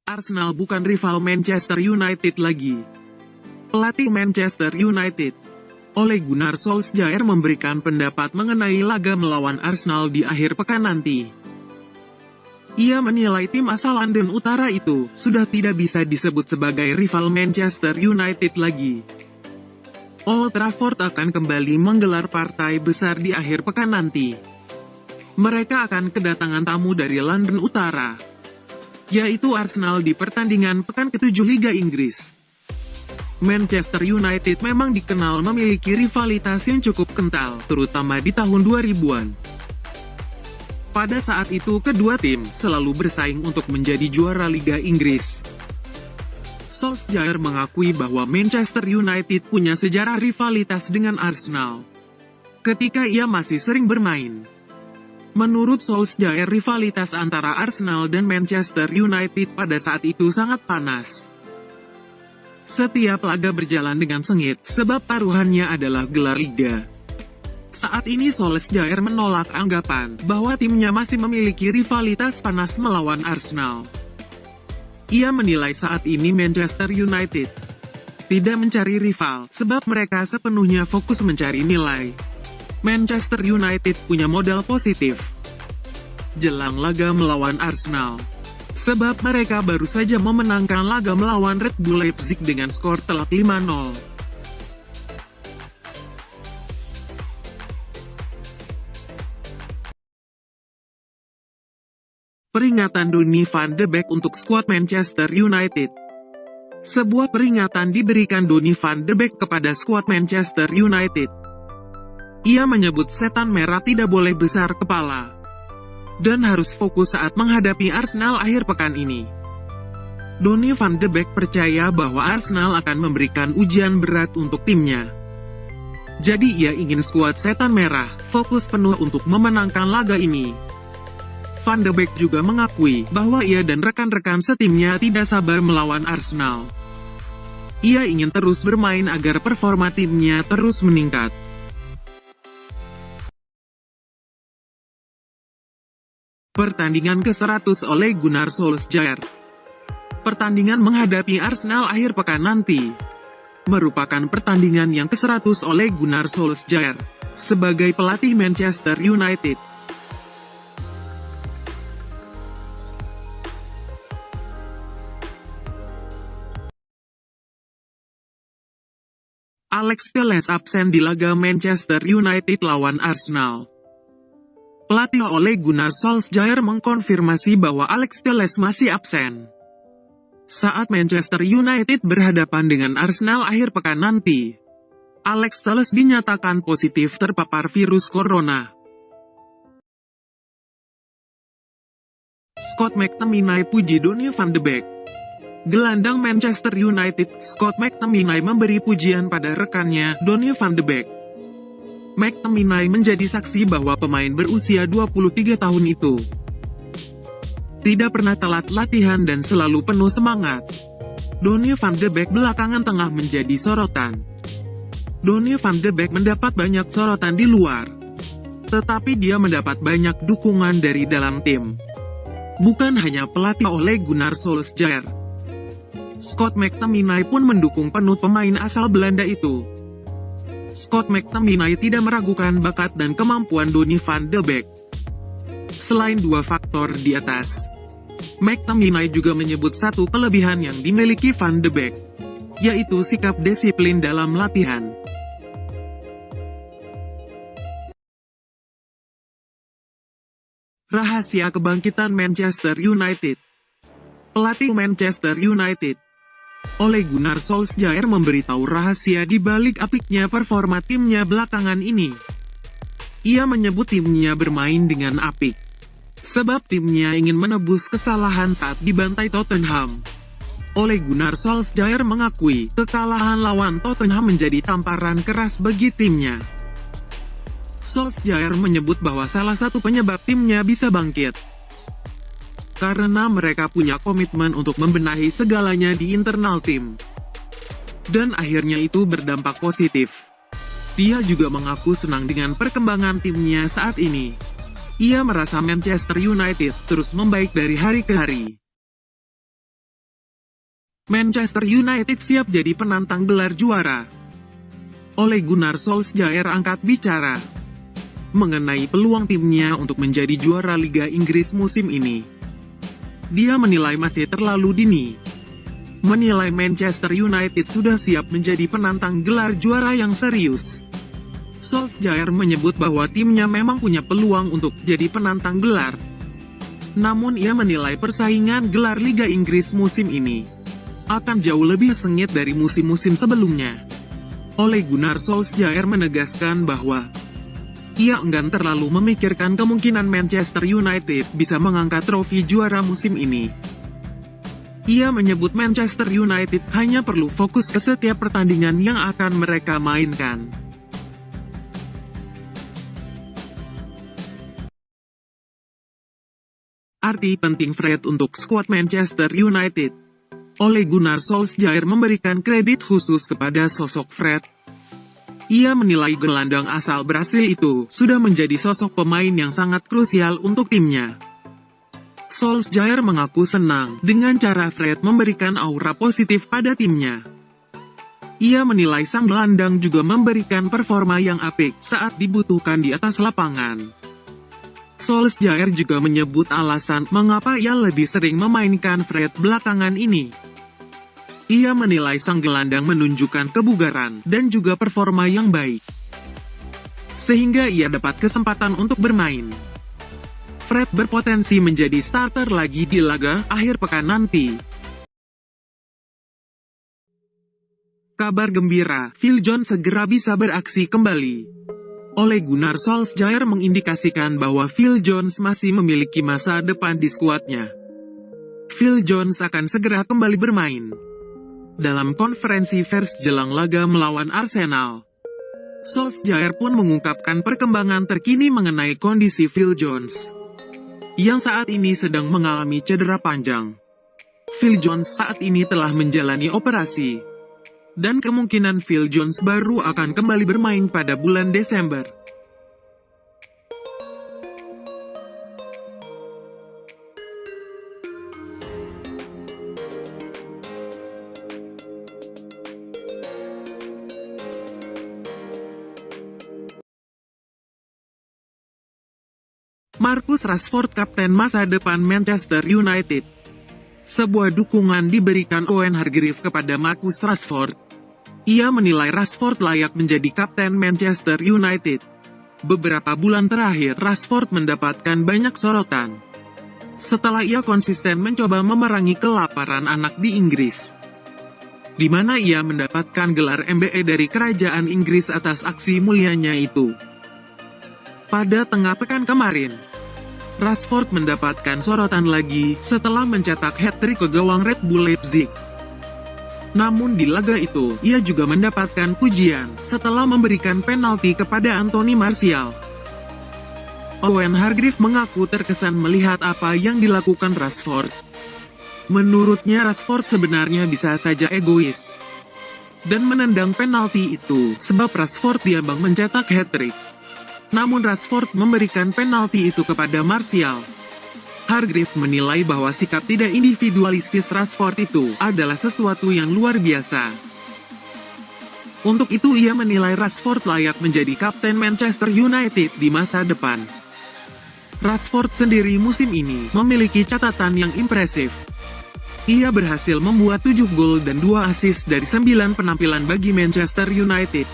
Arsenal bukan rival Manchester United lagi. Pelatih Manchester United, Ole Gunnar Solskjaer memberikan pendapat mengenai laga melawan Arsenal di akhir pekan nanti. Ia menilai tim asal London Utara itu sudah tidak bisa disebut sebagai rival Manchester United lagi. Old Trafford akan kembali menggelar partai besar di akhir pekan nanti. Mereka akan kedatangan tamu dari London Utara, yaitu Arsenal di pertandingan pekan ke-7 Liga Inggris. Manchester United memang dikenal memiliki rivalitas yang cukup kental, terutama di tahun 2000-an. Pada saat itu kedua tim selalu bersaing untuk menjadi juara Liga Inggris. Solskjaer mengakui bahwa Manchester United punya sejarah rivalitas dengan Arsenal ketika ia masih sering bermain. Menurut Solskjaer, rivalitas antara Arsenal dan Manchester United pada saat itu sangat panas. Setiap laga berjalan dengan sengit, sebab taruhannya adalah gelar liga. Saat ini Solskjaer menolak anggapan bahwa timnya masih memiliki rivalitas panas melawan Arsenal. Ia menilai saat ini Manchester United tidak mencari rival, sebab mereka sepenuhnya fokus mencari nilai. Manchester United punya modal positif jelang laga melawan Arsenal, sebab mereka baru saja memenangkan laga melawan Red Bull Leipzig dengan skor telak 5-0. Peringatan Donny van de Beek untuk skuad Manchester United. Sebuah peringatan diberikan Donny van de Beek kepada skuad Manchester United. Ia menyebut setan merah tidak boleh besar kepala dan harus fokus saat menghadapi Arsenal akhir pekan ini. Donny van de Beek percaya bahwa Arsenal akan memberikan ujian berat untuk timnya. Jadi ia ingin skuad setan merah fokus penuh untuk memenangkan laga ini. Van de Beek juga mengakui bahwa ia dan rekan-rekan setimnya tidak sabar melawan Arsenal. Ia ingin terus bermain agar performa timnya terus meningkat. Pertandingan ke-100 Ole Gunnar Solskjaer. Pertandingan menghadapi Arsenal akhir pekan nanti merupakan pertandingan yang ke-100 Ole Gunnar Solskjaer sebagai pelatih Manchester United. Alex Telles absen di laga Manchester United lawan Arsenal. Pelatih Ole Gunnar Solskjaer mengkonfirmasi bahwa Alex Telles masih absen saat Manchester United berhadapan dengan Arsenal akhir pekan nanti. Alex Telles dinyatakan positif terpapar virus corona. Scott McTominay puji Donny van de Beek. Gelandang Manchester United, Scott McTominay memberi pujian pada rekannya, Donny van de Beek. McTominay menjadi saksi bahwa pemain berusia 23 tahun itu tidak pernah telat latihan dan selalu penuh semangat. Donny van de Beek belakangan tengah menjadi sorotan. Donny van de Beek mendapat banyak sorotan di luar, tetapi dia mendapat banyak dukungan dari dalam tim. Bukan hanya pelatih Ole Gunnar Solskjaer, Scott McTominay pun mendukung penuh pemain asal Belanda itu. Scott McTominay tidak meragukan bakat dan kemampuan Donny van de Beek. Selain dua faktor di atas, McTominay juga menyebut satu kelebihan yang dimiliki van de Beek, yaitu sikap disiplin dalam latihan. Rahasia kebangkitan Manchester United. Pelatih Manchester United, Ole Gunnar Solskjaer memberitahu rahasia di balik apiknya performa timnya belakangan ini. Ia menyebut timnya bermain dengan apik sebab timnya ingin menebus kesalahan saat dibantai Tottenham. Ole Gunnar Solskjaer mengakui kekalahan lawan Tottenham menjadi tamparan keras bagi timnya. Solskjaer menyebut bahwa salah satu penyebab timnya bisa bangkit karena mereka punya komitmen untuk membenahi segalanya di internal tim. Dan akhirnya itu berdampak positif. Dia juga mengaku senang dengan perkembangan timnya saat ini. Ia merasa Manchester United terus membaik dari hari ke hari. Manchester United siap jadi penantang gelar juara. Ole Gunnar Solskjaer angkat bicara mengenai peluang timnya untuk menjadi juara Liga Inggris musim ini. Dia menilai masih terlalu dini. Menilai Manchester United sudah siap menjadi penantang gelar juara yang serius. Solskjaer menyebut bahwa timnya memang punya peluang untuk jadi penantang gelar. Namun ia menilai persaingan gelar Liga Inggris musim ini akan jauh lebih sengit dari musim-musim sebelumnya. Ole Gunnar Solskjaer menegaskan bahwa ia enggan terlalu memikirkan kemungkinan Manchester United bisa mengangkat trofi juara musim ini. Ia menyebut Manchester United hanya perlu fokus ke setiap pertandingan yang akan mereka mainkan. Arti penting Fred untuk skuad Manchester United. Ole Gunnar Solskjaer memberikan kredit khusus kepada sosok Fred. Ia menilai gelandang asal Brasil itu sudah menjadi sosok pemain yang sangat krusial untuk timnya. Solskjaer mengaku senang dengan cara Fred memberikan aura positif pada timnya. Ia menilai sang gelandang juga memberikan performa yang apik saat dibutuhkan di atas lapangan. Solskjaer juga menyebut alasan mengapa ia lebih sering memainkan Fred belakangan ini. Ia menilai sang gelandang menunjukkan kebugaran dan juga performa yang baik, sehingga ia dapat kesempatan untuk bermain. Fred berpotensi menjadi starter lagi di laga akhir pekan nanti. Kabar gembira, Phil Jones segera bisa beraksi kembali. Ole Gunnar Solskjaer mengindikasikan bahwa Phil Jones masih memiliki masa depan di skuadnya. Phil Jones akan segera kembali bermain. Dalam konferensi pers jelang laga melawan Arsenal, Solskjaer pun mengungkapkan perkembangan terkini mengenai kondisi Phil Jones, yang saat ini sedang mengalami cedera panjang. Phil Jones saat ini telah menjalani operasi, dan kemungkinan Phil Jones baru akan kembali bermain pada bulan Desember. Marcus Rashford kapten masa depan Manchester United. Sebuah dukungan diberikan Owen Hargreaves kepada Marcus Rashford. Ia menilai Rashford layak menjadi kapten Manchester United. Beberapa bulan terakhir Rashford mendapatkan banyak sorotan setelah ia konsisten mencoba memerangi kelaparan anak di Inggris, di mana ia mendapatkan gelar MBE dari kerajaan Inggris atas aksi mulianya itu. Pada tengah pekan kemarin, Rashford mendapatkan sorotan lagi setelah mencetak hat-trick ke gawang Red Bull Leipzig. Namun di laga itu, ia juga mendapatkan pujian setelah memberikan penalti kepada Anthony Martial. Owen Hargreaves mengaku terkesan melihat apa yang dilakukan Rashford. Menurutnya Rashford sebenarnya bisa saja egois dan menendang penalti itu sebab Rashford diambang mencetak hat-trick. Namun Rashford memberikan penalti itu kepada Martial. Hargreaves menilai bahwa sikap tidak individualistis Rashford itu adalah sesuatu yang luar biasa. Untuk itu ia menilai Rashford layak menjadi kapten Manchester United di masa depan. Rashford sendiri musim ini memiliki catatan yang impresif. Ia berhasil membuat 7 gol dan 2 assist dari 9 penampilan bagi Manchester United.